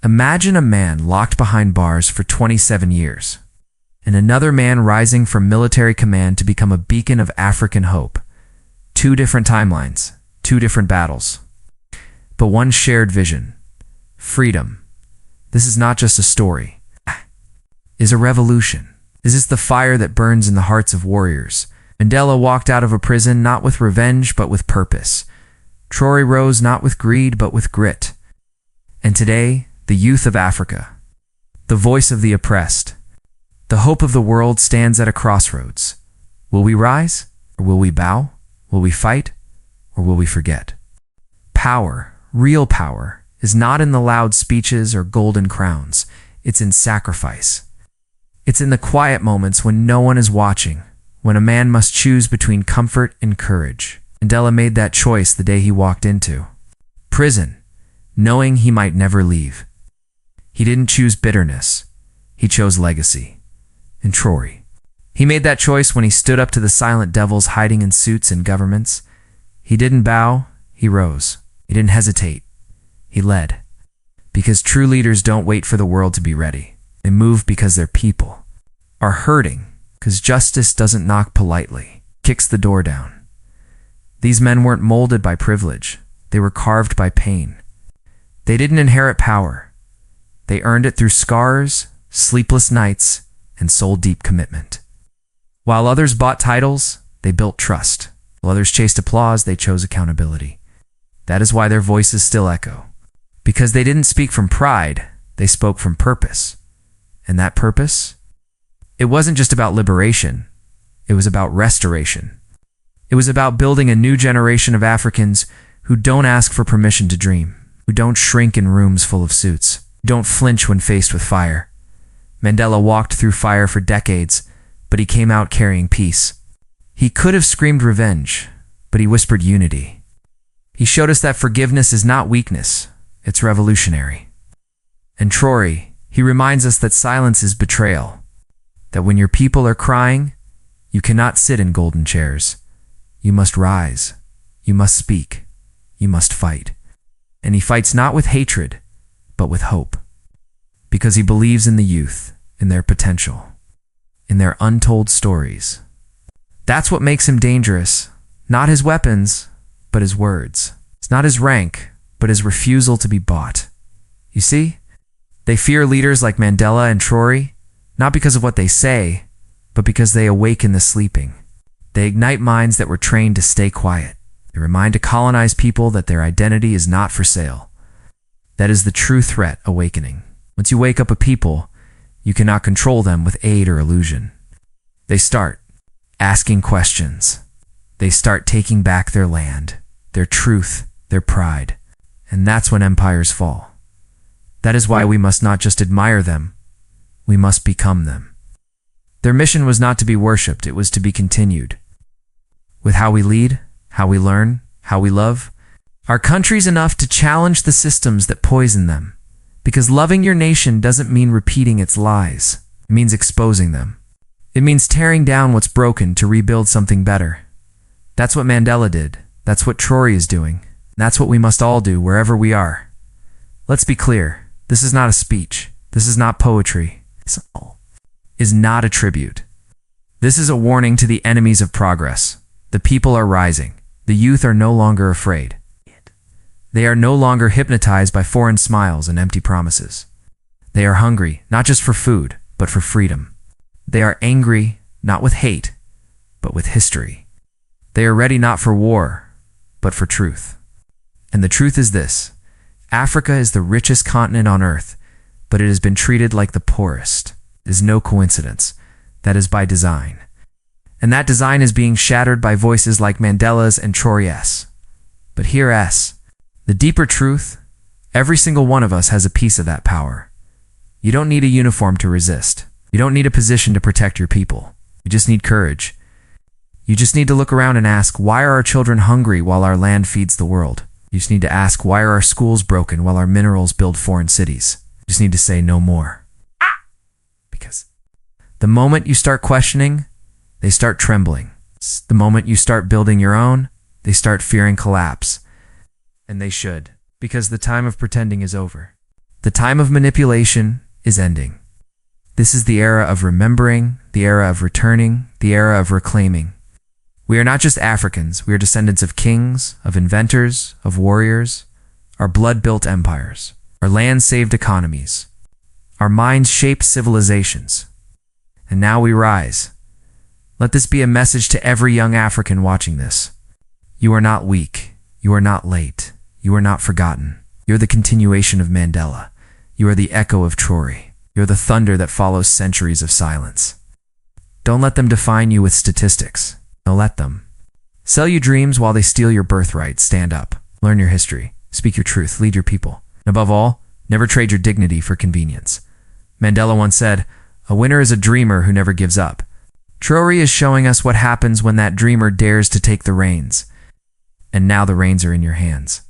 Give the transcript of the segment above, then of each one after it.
Imagine a man locked behind bars for 27 years, and another man rising from military command to become a beacon of African hope. Two different timelines, two different battles, but one shared vision: freedom. This is not just a story. Is a revolution. Is this the fire that burns in the hearts of warriors? Mandela walked out of a prison not with revenge but with purpose. Traore rose not with greed but with grit. And today, the youth of Africa, the voice of the oppressed, the hope of the world stands at a crossroads. Will we rise, or will we bow? Will we fight, or will we forget? Power, real power, is not in the loud speeches or golden crowns. It's in sacrifice. It's in the quiet moments when no one is watching, when a man must choose between comfort and courage. Mandela made that choice the day he walked into prison, knowing he might never leave. He didn't choose bitterness. He chose legacy. And Traore, he made that choice when he stood up to the silent devils hiding in suits and governments. He didn't bow, he rose. He didn't hesitate, he led. Because true leaders don't wait for the world to be ready. They move because their people are hurting, because justice doesn't knock politely, kicks the door down. These men weren't molded by privilege. They were carved by pain. They didn't inherit power. They earned it through scars, sleepless nights, and soul-deep commitment. While others bought titles, they built trust. While others chased applause, they chose accountability. That is why their voices still echo. Because they didn't speak from pride, they spoke from purpose. And that purpose? It wasn't just about liberation. It was about restoration. It was about building a new generation of Africans who don't ask for permission to dream, who don't shrink in rooms full of suits, who don't flinch when faced with fire. Mandela walked through fire for decades, but he came out carrying peace. He could have screamed revenge, but he whispered unity. He showed us that forgiveness is not weakness, it's revolutionary. And Traore, he reminds us that silence is betrayal, that when your people are crying, you cannot sit in golden chairs. You must rise, you must speak, you must fight. And he fights not with hatred, but with hope. Because he believes in the youth, in their potential, in their untold stories. That's what makes him dangerous. Not his weapons, but his words. It's not his rank, but his refusal to be bought. You see? They fear leaders like Mandela and Traore, not because of what they say, but because they awaken the sleeping. They ignite minds that were trained to stay quiet. They remind a colonized people that their identity is not for sale. That is the true threat awakening. Once you wake up a people, you cannot control them with aid or illusion. They start asking questions. They start taking back their land, their truth, their pride. And that's when empires fall. That is why we must not just admire them, we must become them. Their mission was not to be worshipped, it was to be continued. With how we lead, how we learn, how we love, our country's enough to challenge the systems that poison them. Because loving your nation doesn't mean repeating its lies. It means exposing them. It means tearing down what's broken to rebuild something better. That's what Mandela did. That's what Traore is doing. That's what we must all do wherever we are. Let's be clear. This is not a speech. This is not poetry. This is not a tribute. This is a warning to the enemies of progress. The people are rising. The youth are no longer afraid. They are no longer hypnotized by foreign smiles and empty promises. They are hungry, not just for food, but for freedom. They are angry, not with hate, but with history. They are ready not for war, but for truth. And the truth is this: Africa is the richest continent on earth, but it has been treated like the poorest. It is no coincidence. That is by design. And that design is being shattered by voices like Mandela's and Traore's. But hear us. The deeper truth, every single one of us has a piece of that power. You don't need a uniform to resist. You don't need a position to protect your people. You just need courage. You just need to look around and ask, why are our children hungry while our land feeds the world? You just need to ask, why are our schools broken while our minerals build foreign cities? You just need to say no more. Because the moment you start questioning, they start trembling. The moment you start building your own, they start fearing collapse. And they should, because the time of pretending is over. The time of manipulation is ending. This is the era of remembering, the era of returning, the era of reclaiming. We are not just Africans, we are descendants of kings, of inventors, of warriors. Our blood built empires. Our land saved economies. Our minds shaped civilizations. And now we rise. Let this be a message to every young African watching this. You are not weak. You are not late. You are not forgotten. You're the continuation of Mandela. You are the echo of Traore. You're the thunder that follows centuries of silence. Don't let them define you with statistics. No, let them. Sell you dreams while they steal your birthright. Stand up. Learn your history. Speak your truth. Lead your people. And above all, never trade your dignity for convenience. Mandela once said, "A winner is a dreamer who never gives up." Traore is showing us what happens when that dreamer dares to take the reins. And now the reins are in your hands.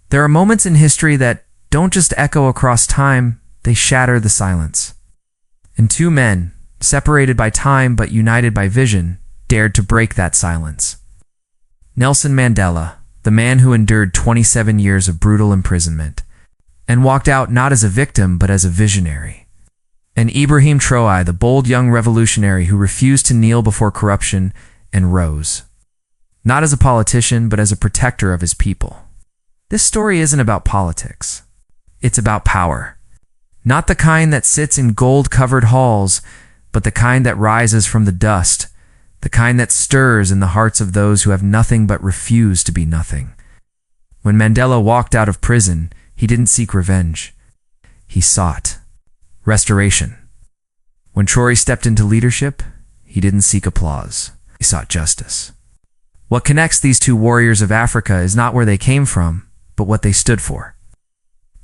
There are moments in history that don't just echo across time, they shatter the silence. And two men, separated by time but united by vision, dared to break that silence. Nelson Mandela, the man who endured 27 years of brutal imprisonment, and walked out not as a victim but as a visionary. And Ibrahim Traoré, the bold young revolutionary who refused to kneel before corruption and rose. Not as a politician, but as a protector of his people. This story isn't about politics. It's about power. Not the kind that sits in gold-covered halls, but the kind that rises from the dust, the kind that stirs in the hearts of those who have nothing but refuse to be nothing. When Mandela walked out of prison, he didn't seek revenge. He sought restoration. When Traore stepped into leadership, he didn't seek applause. He sought justice. What connects these two warriors of Africa is not where they came from, but what they stood for.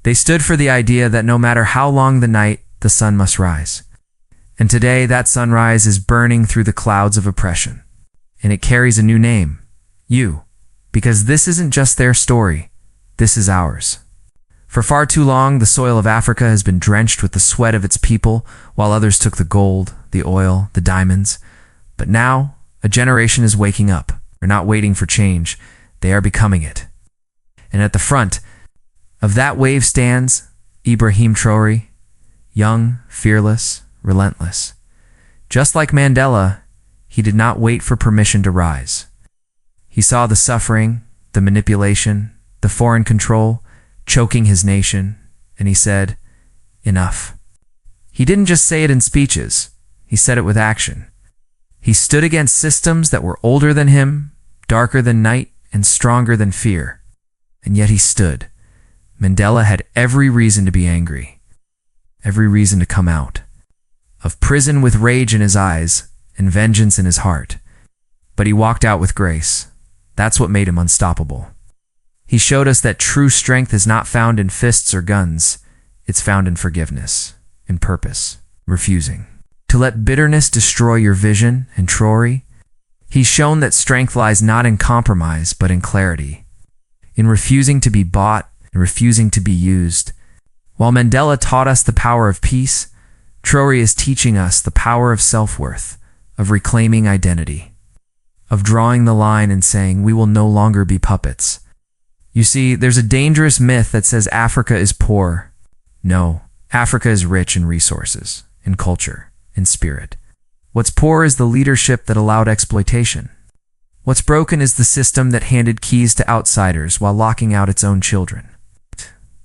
They stood for the idea that no matter how long the night, the sun must rise. And today, that sunrise is burning through the clouds of oppression. And it carries a new name, you. Because this isn't just their story, this is ours. For far too long, the soil of Africa has been drenched with the sweat of its people, while others took the gold, the oil, the diamonds. But now, a generation is waking up. They're not waiting for change, they are becoming it. And at the front of that wave stands Ibrahim Traoré, young, fearless, relentless. Just like Mandela, he did not wait for permission to rise. He saw the suffering, the manipulation, the foreign control, choking his nation, and he said, "Enough." He didn't just say it in speeches, he said it with action. He stood against systems that were older than him, darker than night, and stronger than fear. And yet he stood. Mandela had every reason to be angry, every reason to come out. Of prison with rage in his eyes and vengeance in his heart. But he walked out with grace. That's what made him unstoppable. He showed us that true strength is not found in fists or guns. It's found in forgiveness, in purpose, refusing. To let bitterness destroy your vision and Traore, he's shown that strength lies not in compromise, but in clarity. In refusing to be bought and refusing to be used. While Mandela taught us the power of peace, Traore is teaching us the power of self-worth, of reclaiming identity, of drawing the line and saying, we will no longer be puppets. You see, there's a dangerous myth that says Africa is poor. No, Africa is rich in resources, in culture, in spirit. What's poor is the leadership that allowed exploitation. What's broken is the system that handed keys to outsiders while locking out its own children.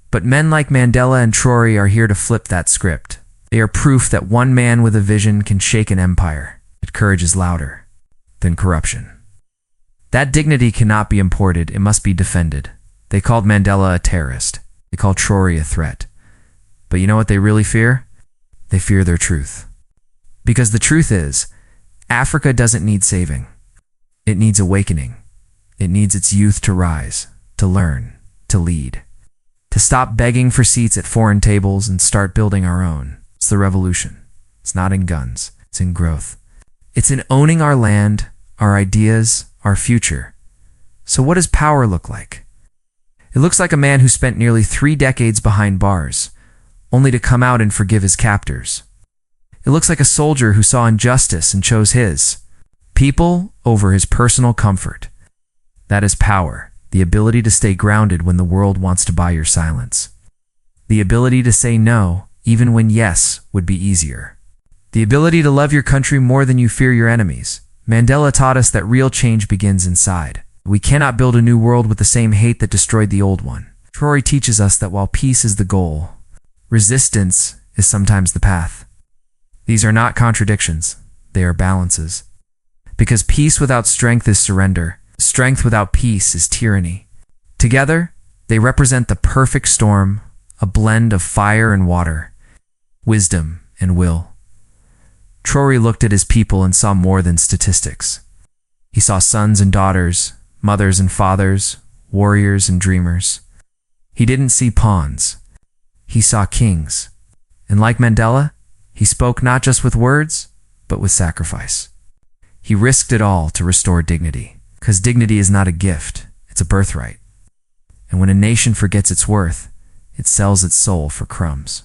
But men like Mandela and Traore are here to flip that script. They are proof that one man with a vision can shake an empire. That courage is louder than corruption. That dignity cannot be imported, it must be defended. They called Mandela a terrorist. They called Traore a threat. But you know what they really fear? They fear their truth. Because the truth is, Africa doesn't need saving. It needs awakening. It needs its youth to rise, to learn, to lead. To stop begging for seats at foreign tables and start building our own. It's the revolution. It's not in guns. It's in growth. It's in owning our land, our ideas, our future. So what does power look like? It looks like a man who spent nearly 3 decades behind bars, only to come out and forgive his captors. It looks like a soldier who saw injustice and chose his people over his personal comfort. That is power, the ability to stay grounded when the world wants to buy your silence. The ability to say no, even when yes would be easier. The ability to love your country more than you fear your enemies. Mandela taught us that real change begins inside. We cannot build a new world with the same hate that destroyed the old one. Traore teaches us that while peace is the goal, resistance is sometimes the path. These are not contradictions, they are balances. Because peace without strength is surrender, strength without peace is tyranny. Together, they represent the perfect storm, a blend of fire and water, wisdom and will. Traore looked at his people and saw more than statistics. He saw sons and daughters, mothers and fathers, warriors and dreamers. He didn't see pawns. He saw kings. And like Mandela, he spoke not just with words, but with sacrifice. He risked it all to restore dignity, because dignity is not a gift, it's a birthright. And when a nation forgets its worth, it sells its soul for crumbs.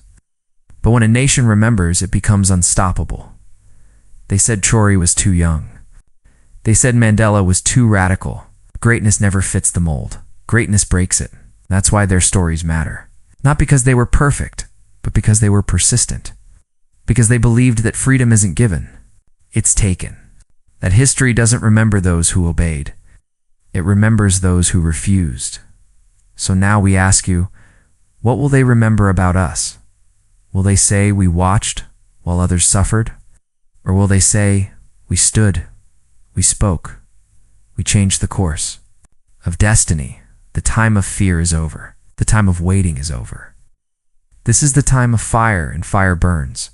But when a nation remembers, it becomes unstoppable. They said Traore was too young. They said Mandela was too radical. Greatness never fits the mold. Greatness breaks it. That's why their stories matter. Not because they were perfect, but because they were persistent. Because they believed that freedom isn't given, it's taken. That history doesn't remember those who obeyed. It remembers those who refused. So now we ask you, what will they remember about us? Will they say we watched while others suffered? Or will they say, we stood, we spoke, we changed the course of destiny? The time of fear is over. The time of waiting is over. This is the time of fire, and fire burns.